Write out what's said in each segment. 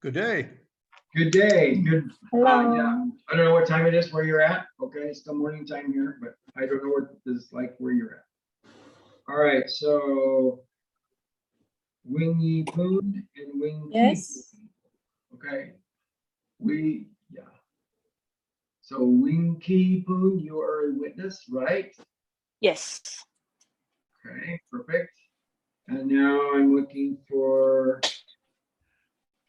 Good day. Good day. Good. Hello. Yeah. I don't know what time it is where you're at. Okay, it's still morning time here, but I don't know what this is like where you're at. All right, so Wingy Poon and Wing. Yes. Okay. So Winky Poon, you are a witness, right? Yes. Okay, perfect. And now I'm looking for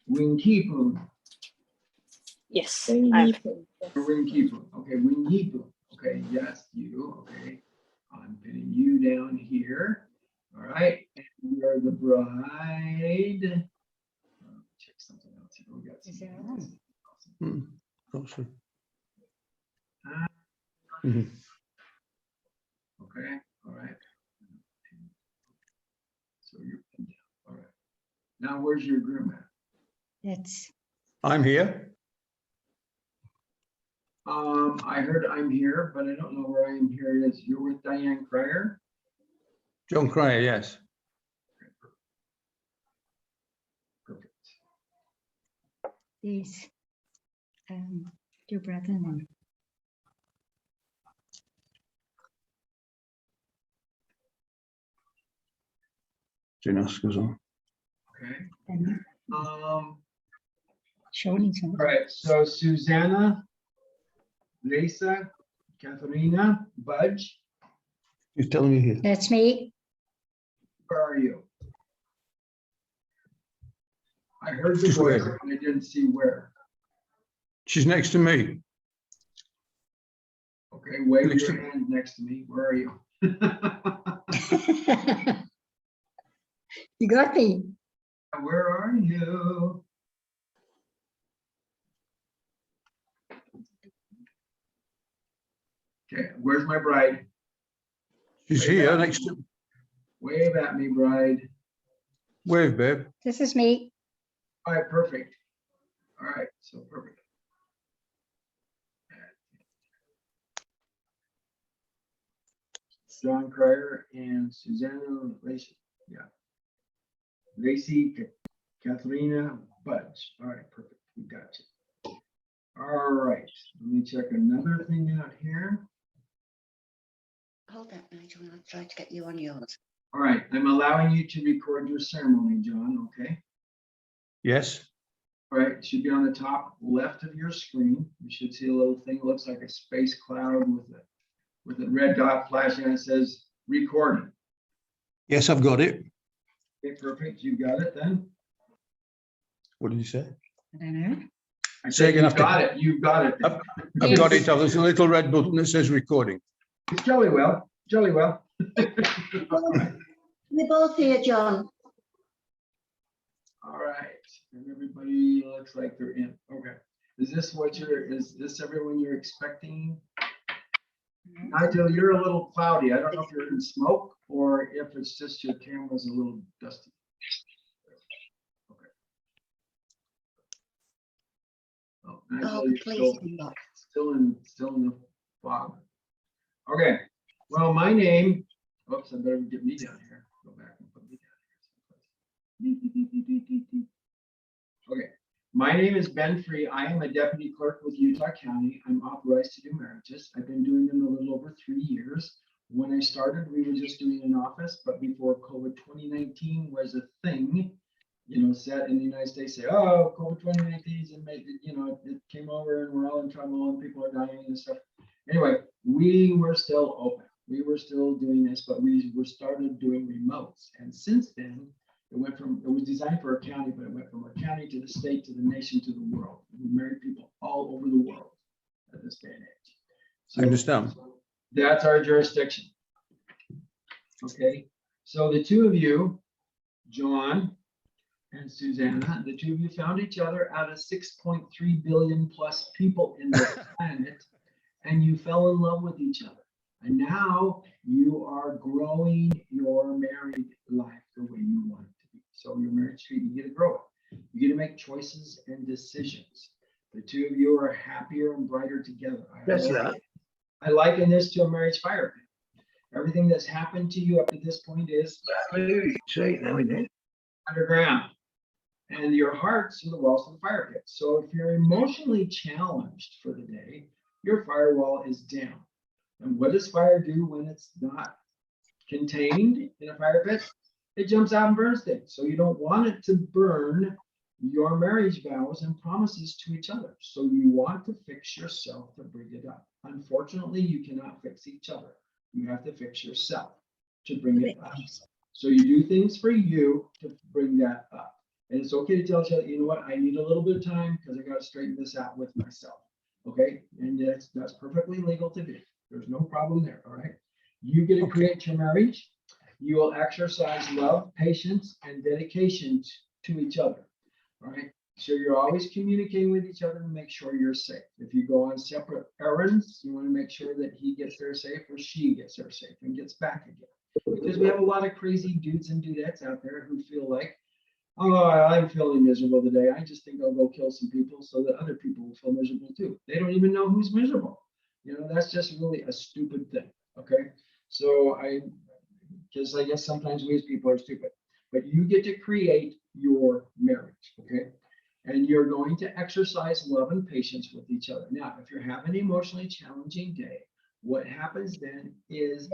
Winky Poon. Yes. Or Winky Poon. Okay, Wingy Poon. Okay, yes, you. Okay, I'm putting you down here. All right, and you are the bride. Check something else here. We got some. Awesome. Okay, all right. So you're pinned down. All right. Now, where's your groom at? That's I'm here. I heard I'm here, but I don't know where I am here is. You're with Diane Cryer? John Cryer, yes. Perfect. this your brother name. Jane Oscar's on. Okay. And showing All right, so Susanna, Lisa, Katharina, Budge, You're telling me here. That's me. where are you? I heard the Just voice, where? but I didn't see where. She's next to me. Okay, wave Next your to- hand next to me. Where are you? You got me. Where are you? Okay, where's my bride? She's here next to. Wave at me, bride. Wave, babe. This is me. All right, perfect. All right, so perfect. John Cryer and Susanna Lacey. Yeah. Lacey, Katharina, Budge. All right, perfect. We got you. All right, let me check another thing out here. Hold that, Nigel, and I'll try to get you on yours. All right, I'm allowing you to record your ceremony, John, okay? Yes. All right, it should be on the top left of your screen. You should see a little thing, looks like a space cloud with a red dot flashing and it says recording. Yes, I've got it. Okay, perfect, you got it then? What did you say? I don't know. I Say said again you after- got it, you got it. then. I've got it. There's a little red button that says recording. It's jolly well, jolly well. We're both here, John. All right, and everybody looks like they're in, okay. Is this everyone you're expecting? Nigel, you're a little cloudy. I don't know if you're in smoke or if it's just your camera's a little dusty. Okay. Oh, Nigel, Oh, you're please not. still in the fog. Okay, well, my name, oops, I better get me down here. Go back and put me down here. Okay, my name is Ben Free. I am a deputy clerk with Utah County. I'm authorized to do marriages. I've been doing them a little over 3 years. When I started, we were just doing an office, but before COVID 2019 was a thing, you know, set in the United States, say, oh, COVID 2019 and made it, you know, it came over and we're all in trouble and people are dying and stuff. Anyway, we were still open. We were still doing this, but we were started doing remotes. And since then, it was designed for a county, but it went from a county to the state, to the nation, to the world. We married people all over the world at this day and age. I understand. That's our jurisdiction. Okay, so the two of you, John and Susanna, the two of you found each other out of 6.3 billion plus people in this planet, and you fell in love with each other. And now you are growing your married life the way you want it to be. So your marriage tree, you get to grow it. You get to make choices and decisions. The two of you are happier and brighter together. I liken this to a marriage fire pit. Everything that's happened to you up to this point is underground. and your hearts are the walls of the fire pit. So if you're emotionally challenged for the day, your firewall is down. And what does fire do when it's not contained in a fire pit? It jumps out and burns things. So you don't want it to burn your marriage vows and promises to each other. So you want to fix yourself to bring it up. Unfortunately, you cannot fix each other. You have to fix yourself to bring it up. So you do things for you to bring that up. And it's okay to tell each other, you know what, I need a little bit of time because I got to straighten this out with myself. Okay. And that's perfectly legal to do. There's no problem there. All right. You get to create your marriage. You will exercise love, patience, and dedication to each other. All right. So you're always communicating with each other to make sure you're safe. If you go on separate errands, you want to make sure that he gets there safe or she gets there safe and gets back again. Because we have a lot of crazy dudes and dudettes out there who feel like, oh, I'm feeling miserable today. I just think I'll go kill some people so that other people will feel miserable too. They don't even know who's miserable. You know, that's just really a stupid thing. Okay. So because I guess sometimes we as people are stupid, but you get to create your marriage. Okay. And you're going to exercise love and patience with each other. Now, if you're having an emotionally challenging day, what happens then is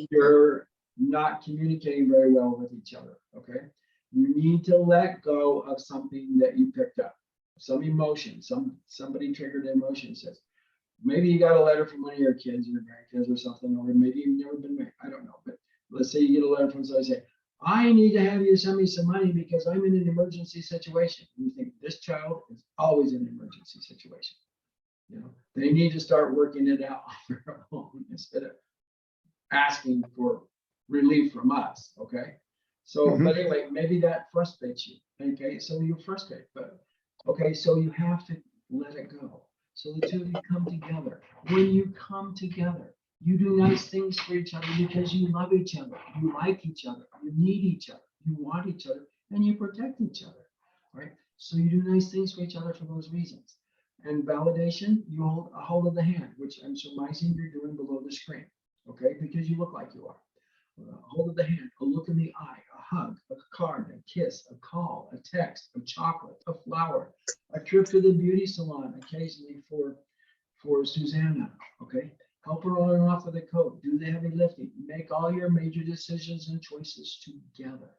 you're not communicating very well with each other. Okay. You need to let go of something that you picked up, some emotion, somebody triggered an emotion. Says maybe you got a letter from one of your kids or grandkids or something, or maybe you've never been married. I don't know, but let's say you get a letter from somebody say, I need to have you send me some money because I'm in an emergency situation. And you think this child is always in an emergency situation. You know, they need to start working it out on their own instead of asking for relief from us. Okay. So, but anyway, maybe that frustrates you. Okay, so you're frustrated, but okay, so you have to let it go. So the two of you come together. When you come together, you do nice things for each other because you love each other, you like each other, you need each other, you want each other, and you protect each other. Right? So you do nice things for each other for those reasons. And validation, you hold a hold of the hand, which I'm surmising you're doing below the screen. Okay, because you look like you are. Hold of the hand, a look in the eye, a hug, a card, a kiss, a call, a text, a chocolate, a flower, a trip to the beauty salon occasionally for Susanna. Okay, help her on and off with the coat, do the heavy lifting, make all your major decisions and choices together.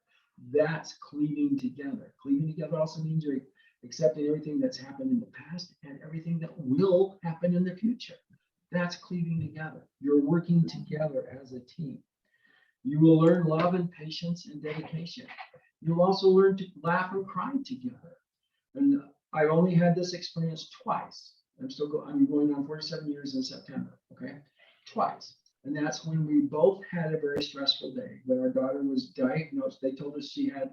That's cleaving together. Cleaving together also means you're accepting everything that's happened in the past and everything that will happen in the future. That's cleaving together. You're working together as a team. You will learn love and patience and dedication. You'll also learn to laugh and cry together. And I've only had this experience twice. I'm going on 47 years in September. Okay, twice. And that's when we both had a very stressful day. When our daughter was diagnosed, they told us she had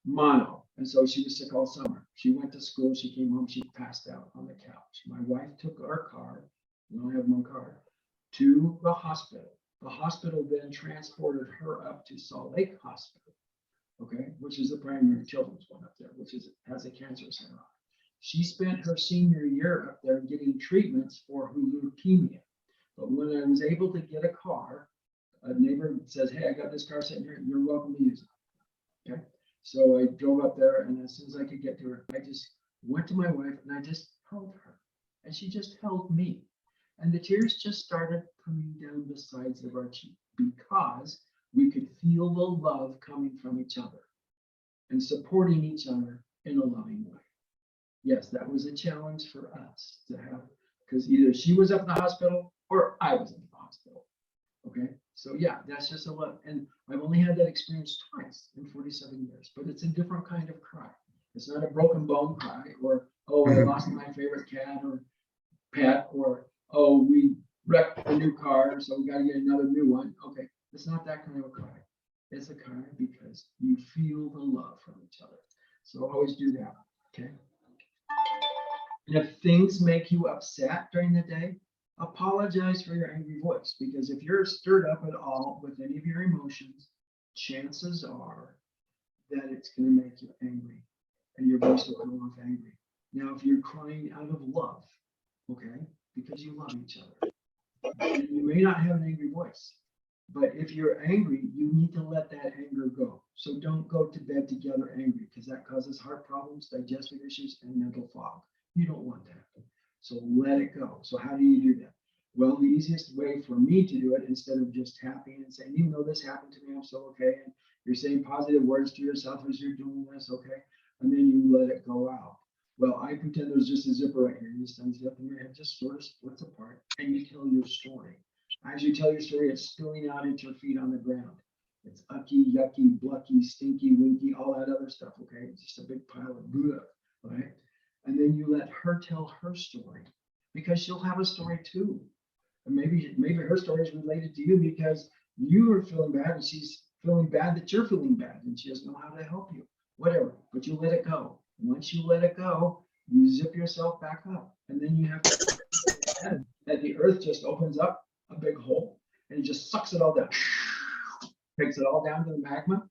mono, and so she was sick all summer. She went to school. She came home. She passed out on the couch. My wife took our car. We only have one car to the hospital. The hospital then transported her up to Salt Lake Hospital, okay, which is the primary children's one up there, which has a cancer center on it. She spent her senior year up there getting treatments for her leukemia. But when I was able to get a car, a neighbor says, hey, I got this car sitting here, you're welcome to use it. Okay. So I drove up there, and as soon as I could get to her, I just went to my wife and I just held her. And she just held me. And the tears just started coming down the sides of our cheek because we could feel the love coming from each other and supporting each other in a loving way. Yes, that was a challenge for us to have, because either she was up in the hospital or I was in the hospital. Okay, so yeah, that's just a lot. And I've only had that experience twice in 47 years, but it's a different kind of cry. It's not a broken bone cry or, oh, I lost my favorite cat or pet, or oh, we wrecked a new car, so we got to get another new one. Okay, it's not that kind of a cry. It's a cry because you feel the love from each other. So always do that. Okay. And if things make you upset during the day, apologize for your angry voice, because if you're stirred up at all with any of your emotions, chances are that it's going to make you angry and your voice will come off angry. Now, if you're crying out of love, okay, because you love each other, and you may not have an angry voice, But if you're angry, you need to let that anger go. So don't go to bed together angry, because that causes heart problems, digestive issues, and mental fog. You don't want that. So let it go. So how do you do that? Well, the easiest way for me to do it, instead of just tapping and saying, even though this happened to me, I'm still okay. And you're saying positive words to yourself as you're doing this, okay? And then you let it go out. Well, I pretend there's just a zipper right here. You just unzip and your head just sort of splits apart and you tell your story. As you tell your story, it's spilling out into your feet on the ground. It's ucky, yucky, blucky, stinky, winky, all that other stuff, okay? It's just a big pile of bleh, right? And then you let her tell her story, because she'll have a story too. And maybe her story is related to you because you are feeling bad and she's feeling bad that you're feeling bad and she doesn't know how to help you, whatever, but you let it go. Once you let it go, you zip yourself back up, and then you have to, that the earth just opens up a big hole and it just sucks it all down, takes it all down to the magma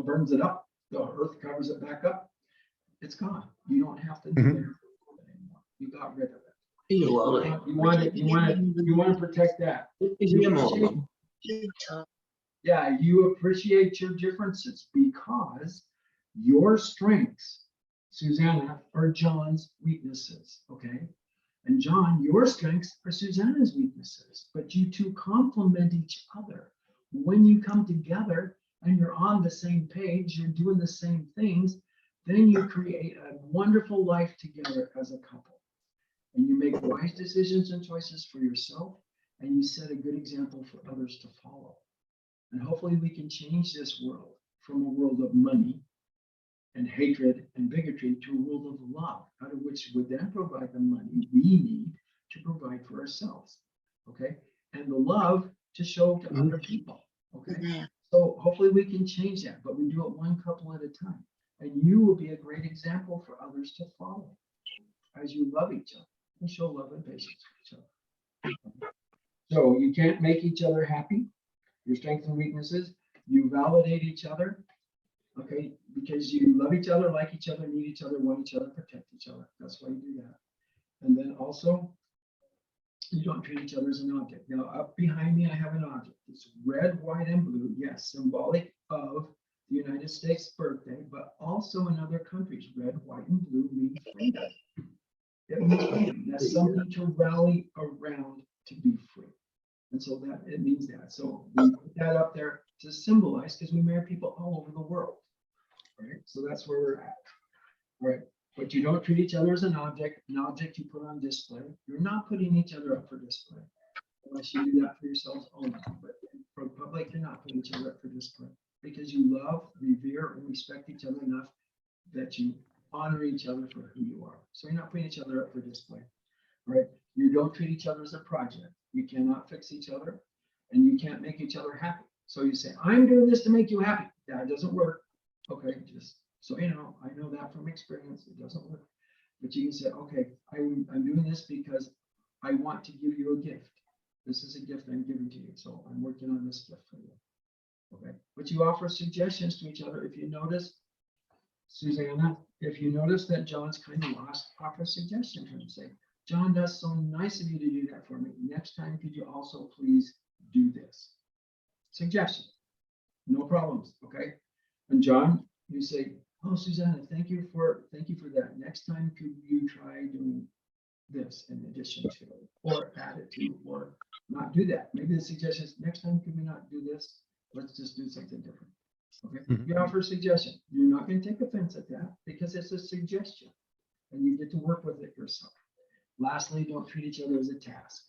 burns it up, the earth covers it back up, it's gone. You don't have to do it anymore. You got rid of it. You want to protect that. Yeah, you appreciate your differences, because your strengths, Susanna, are John's weaknesses, okay? And John, your strengths are Susanna's weaknesses, but you two complement each other. When you come together and you're on the same page, you're doing the same things, then you create a wonderful life together as a couple. And you make wise decisions and choices for yourself, and you set a good example for others to follow. And hopefully we can change this world from a world of money and hatred and bigotry to a world of love, out of which would then provide the money we need to provide for ourselves, okay? And the love to show to other people, okay? So hopefully we can change that, but we do it one couple at a time. And you will be a great example for others to follow as you love each other and show love and patience for each other. So you can't make each other happy, your strengths and weaknesses. You validate each other, okay? Because you love each other, like each other, need each other, want each other, protect each other. That's why you do that. And then also, you don't treat each other as an object. Now, up behind me, I have an object. It's red, white, and blue. Yes, symbolic of the United States birthday, but also in other countries. Red, white, and blue mean freedom. It means freedom. That's something to rally around to be free. And so that it means that. So we put that up there to symbolize, because we marry people all over the world. Right? So that's where we're at. All right. But you don't treat each other as an object you put on display. You're not putting each other up for display, unless you do that for yourselves only. But for the public, you're not putting each other up for display, because you love, revere, and respect each other enough that you honor each other for who you are. So you're not putting each other up for display. Right? You don't treat each other as a project. You cannot fix each other, and you can't make each other happy. So you say, I'm doing this to make you happy. That doesn't work. Okay, just so you know, I know that from experience, it doesn't work. But you can say, okay, I'm doing this because I want to give you a gift. This is a gift I'm giving to you. So I'm working on this gift for you. Okay, but you offer suggestions to each other. If you notice, Susanna, if you notice that John's kind of lost, offer a suggestion to him. Say, John, that's so nice of you to do that for me. Next time, could you also please do this? Suggestion, no problems, okay? And John, you say, oh, Susanna, thank you for that. Next time, could you try doing this in addition to, or add it to, or not do that? Maybe the suggestion is, next time, could we not do this? Let's just do something different. Okay, you offer a suggestion. You're not going to take offense at that, because it's a suggestion and you get to work with it yourself. Lastly, don't treat each other as a task.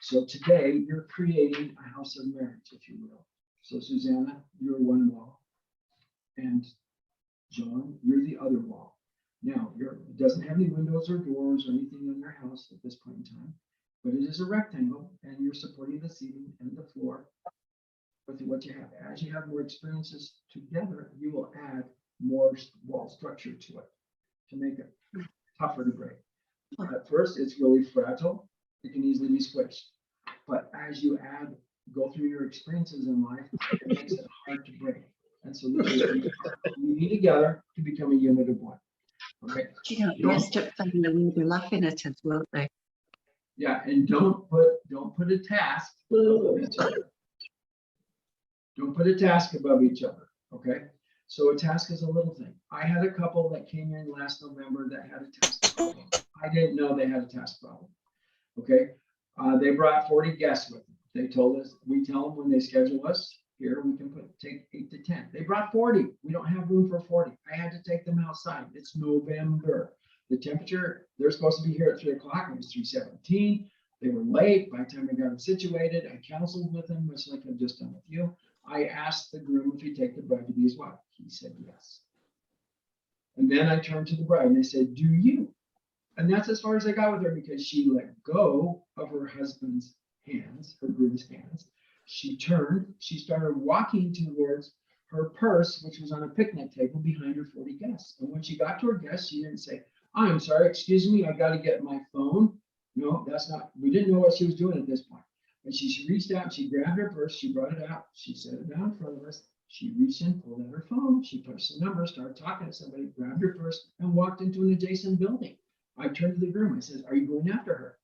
So today you're creating a house of marriage, if you will. So Susanna, you're one wall, and John, you're the other wall. Now, it doesn't have any windows or doors or anything in your house at this point in time, but it is a rectangle, and you're supporting the ceiling and the floor with what you have. As you have more experiences together, you will add more wall structure to it to make it tougher to break. At first, it's really fragile. It can easily be squished. But as you go through your experiences in life, it makes it hard to break. And so you need together to become a unit of one. Okay. You know, the rest of family will be laughing at us, won't they? Yeah, and don't put a task above each other. Don't put a task above each other, okay? So a task is a little thing. I had a couple that came in last November that had a task problem. I didn't know they had a task problem, okay? They brought 40 guests with them. They told us, we tell them when they schedule us, here we can take 8 to 10. They brought 40. We don't have room for 40. I had to take them outside. It's November. The temperature, they're supposed to be here at 3 o'clock. It was 3:17. They were late. By the time I got them situated, I counseled with them, much like I've just done with you. I asked the groom if he'd take the bride to be his wife. He said yes. And then I turned to the bride and I said, do you? And that's as far as I got with her because she let go of her husband's hands, her groom's hands. She turned, she started walking towards her purse, which was on a picnic table behind her 40 guests. And when she got to her guests, she didn't say, I'm sorry, excuse me, I got to get my phone. No, that's not, we didn't know what she was doing at this point. And she reached out, she grabbed her purse, she brought it out, she set it down in front of us. She reached in, pulled out her phone, she punched the number, started talking to somebody, grabbed her purse, and walked into an adjacent building. I turned to the groom, I said, are you going after her?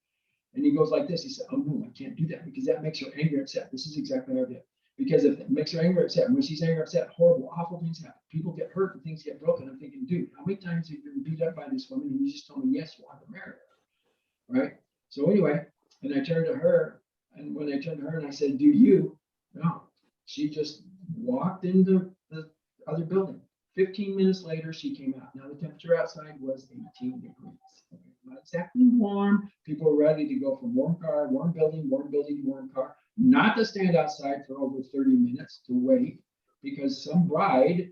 And he goes like this, he said, oh no, I can't do that because that makes her angry, upset. This is exactly what I did. Because if it makes her angry, upset, and when she's angry, upset, horrible, awful things happen. People get hurt and things get broken. I'm thinking, dude, how many times have you been beat up by this woman and you just told me, yes, you want to marry her, right? So anyway, and I turned to her, and when I turned to her and I said, do you? No, she just walked into the other building. 15 minutes later, she came out. Now the temperature outside was 18 degrees. Okay, not exactly warm. People were ready to go from warm car, warm building, warm car, not to stand outside for over 30 minutes to wait because some bride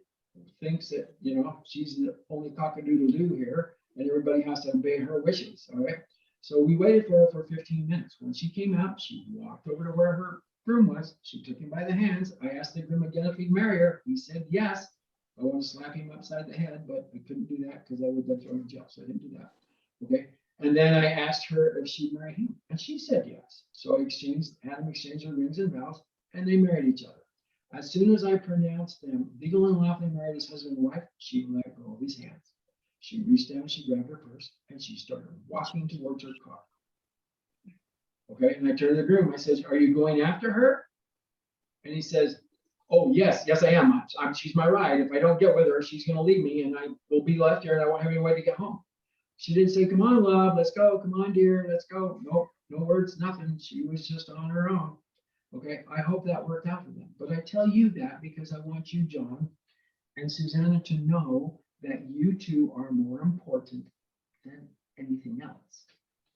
thinks that, you know, she's the only cock-a-doodle-doo here and everybody has to obey her wishes, all right? So we waited for her for 15 minutes. When she came out, she walked over to where her groom was. She took him by the hands. I asked the groom again if he'd marry her. He said yes. I want to slap him upside the head, but I couldn't do that because I would have thrown in jail, so I didn't do that. Okay. And then I asked her if she'd marry him, and she said yes. So I had them exchange their rings and vows, and they married each other. As soon as I pronounced them legal and lawfully married as husband and wife, she let go of his hands. She reached down, she grabbed her purse, and she started walking towards her car. Okay, and I turned to the groom. I says, "Are you going after her?" And he says, "Oh, yes, I am. She's my ride. If I don't get with her, she's going to leave me, and I will be left here, and I won't have any way to get home." She didn't say, "Come on, love, let's go. Come on, dear, let's go." Nope, no words, nothing. She was just on her own. Okay, I hope that worked out for them. But I tell you that because I want you, John, and Susanna, to know that you two are more important than anything else.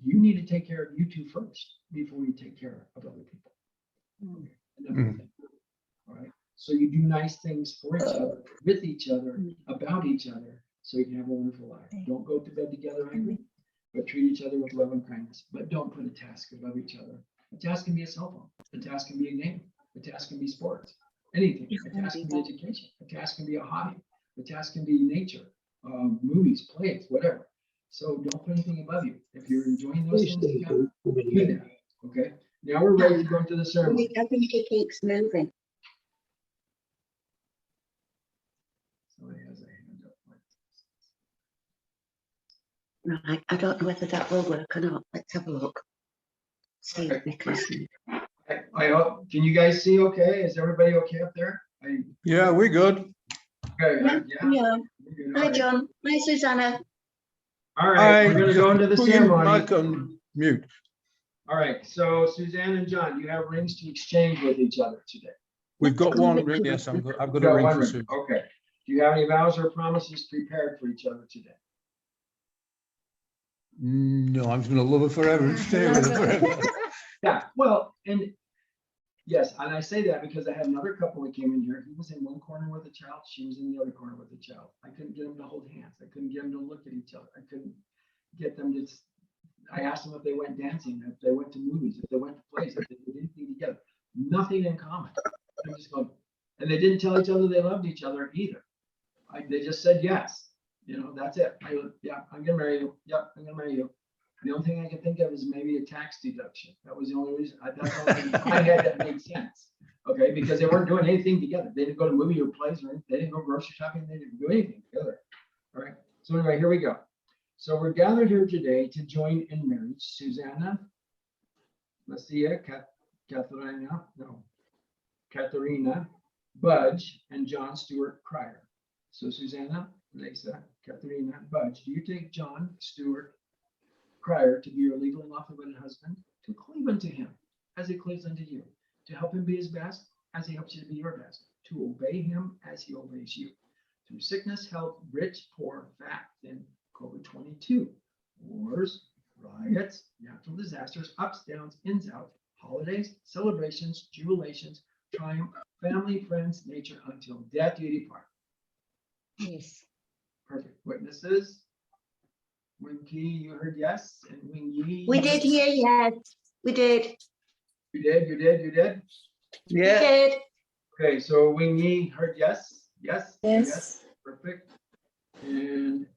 You need to take care of you two first before you take care of other people. Okay. Another thing. All right. So you do nice things for each other, with each other, about each other, so you can have a wonderful life. Don't go to bed together angry, but treat each other with love and kindness. But don't put a task above each other. A task can be a cell phone. A task can be a game. A task can be sports. Anything. A task can be education. A task can be a hobby. A task can be nature, movies, plays, whatever. So don't put anything above you. If you're enjoying those things together, do that. Okay. Now we're ready to go into the ceremony. I think it keeps moving. Somebody has a hand up. Right, I don't know whether that will work or not. Let's have a look. See if we can see. I hope, can you guys see okay? Is everybody okay up there? Yeah, we're good. Okay, Yeah. we're good. All Hi, right. John. Hi, Susanna. All right, we're gonna go into the Put your ceremony. mic on mute. All right, so Suzanne and John, you have rings to exchange with each other today. We've got one ring. Yes, I've got You a got ring one for ring. Sue. Okay. Do you have any vows or promises prepared for each other today? No, I'm just going to love her forever and stay with her forever. Yeah, well, and yes, and I say that because I had another couple that came in here. He was in one corner with a child. She was in the other corner with a child. I couldn't get them to hold hands. I couldn't get them to look at each other. I couldn't get them to. I asked them if they went dancing, if they went to movies, if they went to plays, if they did anything together. Nothing in common. I'm just going, and they didn't tell each other they loved each other either. They just said yes. You know, that's it. Yeah, I'm gonna marry you. Yep, I'm gonna marry you. The only thing I can think of is maybe a tax deduction. That was the only reason. That's the only thing I had that made sense. Okay, because they weren't doing anything together. They didn't go to movie or plays or anything. They didn't go grocery shopping. They didn't do anything together. All right. So anyway, here we go. So we're gathered here today to join in marriage. Susanna, Lucia, Katerina, Budge, and John Stewart Cryer. So Susanna, Lisa, Katharina, Budge, do you take John Stewart Cryer to be your legal and lawfully wedded husband, to cleave unto him as he cleaves unto you, to help him be his best as he helps you to be your best, to obey him as he obeys you, through sickness, health, rich, poor, fat, thin, COVID-22, wars, riots, natural disasters, ups, downs, ins, outs, holidays, celebrations, jubilations, triumph, family, friends, nature, until death do you depart. Yes. Perfect. Witnesses? Winky, you heard yes, and Wing Yi? We did hear yes. We did. You did, you did, you did? We did. Okay, so Wing Yi heard yes, yes, Yes. perfect. And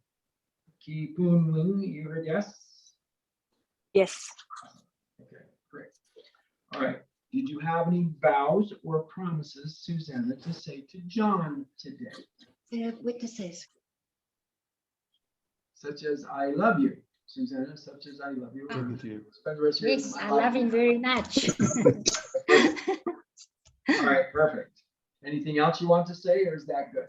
Ki Poon Wing, you heard yes? Yes. Okay, great. All right, did you have any vows or promises, Susanna, to say to John today? Witnesses. Such as I love you, Susanna, such as I love you. Talking to you. Spend the rest of your Yes, life. I love him very much. All right, perfect. Anything else you want to say, or is that good?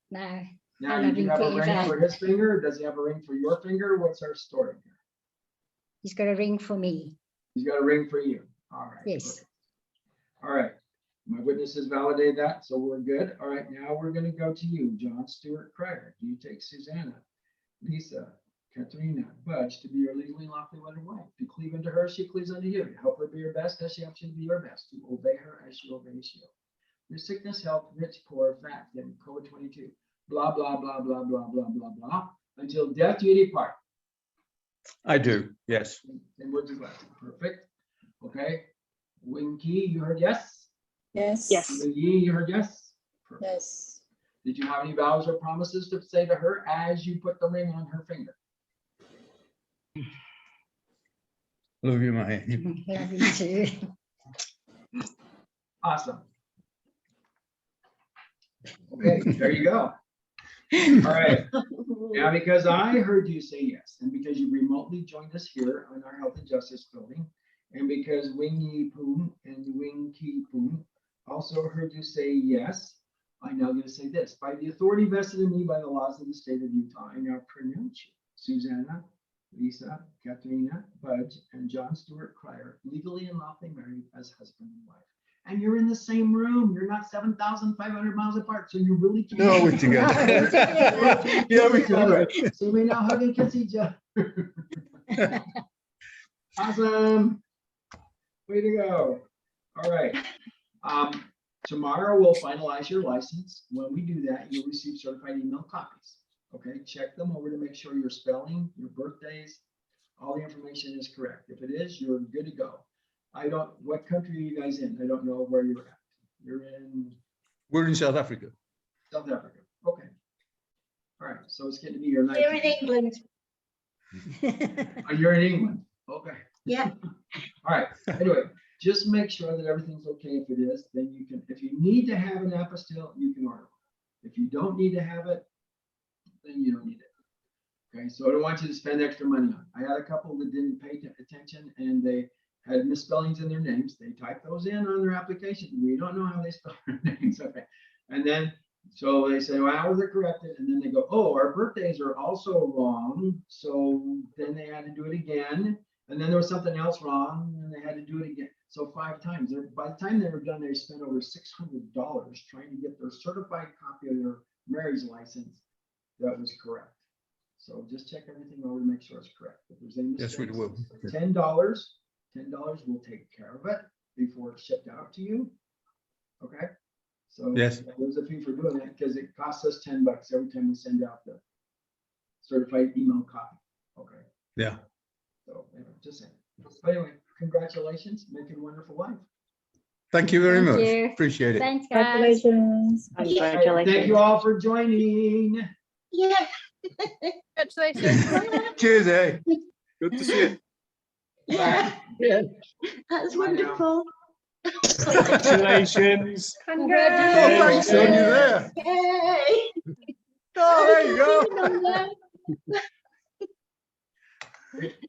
No, Now, love do you him have a ring forever. for his finger, or does he have a ring for your finger? What's our story here? he's got a ring for me. He's got a ring for you. All right. Yes. perfect. All right. My witnesses validate that, so we're good. All right, now we're going to go to you, John Stewart Cryer. Do you take Susanna, Lisa, Katrina, Budge to be your legally and lawfully wedded wife? To cleave unto her, she cleaves unto you. To help her be your best, as she helps you to be your best. To obey her as she obeys you. Your sickness, health, rich, poor, fat, thin, COVID-22. Blah, blah, blah, blah, blah, blah, blah, blah. Until death do you depart. I do, yes. And we're just left. Perfect. Okay. Winky, you heard yes? Yes. Wing Yi, you heard yes? Perfect. Yes. Did you have any vows or promises to say to her as you put the ring on her finger? Love you, mate. Love him too. Awesome. Okay, there you go. All right. Now, because I heard you say yes, and because you remotely joined us here on our Health and Justice building, and because Wing Yi Poon and Wing Ki Poon also heard you say yes, I'm now going to say this. By the authority vested in me by the laws of the state of Utah, I now pronounce you, Susanna, Lisa, Katrina, Budge, and John Stewart Cryer, legally and lawfully married as husband and wife. And you're in the same room. You're not 7,500 miles apart, so you really can't. No, we're together. Yeah, we can. So you may now hug and kiss each other. Awesome. Way to go. All right. Tomorrow we'll finalize your license. When we do that, you'll receive certified email copies. Okay, check them over to make sure your spelling, your birthdays, all the information is correct. If it is, you're good to go. What country are you guys in? I don't know where you're at. You're in We're in South Africa. South Africa. Okay. All right, so it's getting to be your night. Here in England. Oh, you're in England. Okay. Yeah. All right. Anyway, just make sure that everything's okay. If it is, then you can, if you need to have an apostille, you can order one. If you don't need to have it, then you don't need it. Okay, so I don't want you to spend extra money on it. I had a couple that didn't pay attention and they had misspellings in their names. They typed those in on their application. We don't know how they spell their names. Okay. And then, so they say, well, they're corrected. And then they go, oh, our birthdays are also wrong. So then they had to do it again. And then there was something else wrong and they had to do it again. So 5 times. By the time they were done, they spent over $600 trying to get their certified copy of their marriage license that was correct. So just check everything over to make sure it's correct. If there's any Yes, we mistakes, will. $10 will take care of it before it's shipped out to you. Okay. So Yes. there's a fee for doing that because it costs us $10 every time we send out the certified email copy. Okay. Yeah. So anyway, just saying. But anyway, congratulations, making a wonderful life. Thank you very Thank much. you. Appreciate it. Thanks, guys. Congratulations. Thank you all for joining. Yeah. Congratulations. Cheers, eh? Good to see you. Yeah. Yeah. That's I know. wonderful. Congratulations. Oh, thanks, son, you're there. Yay. Oh, there you go. go.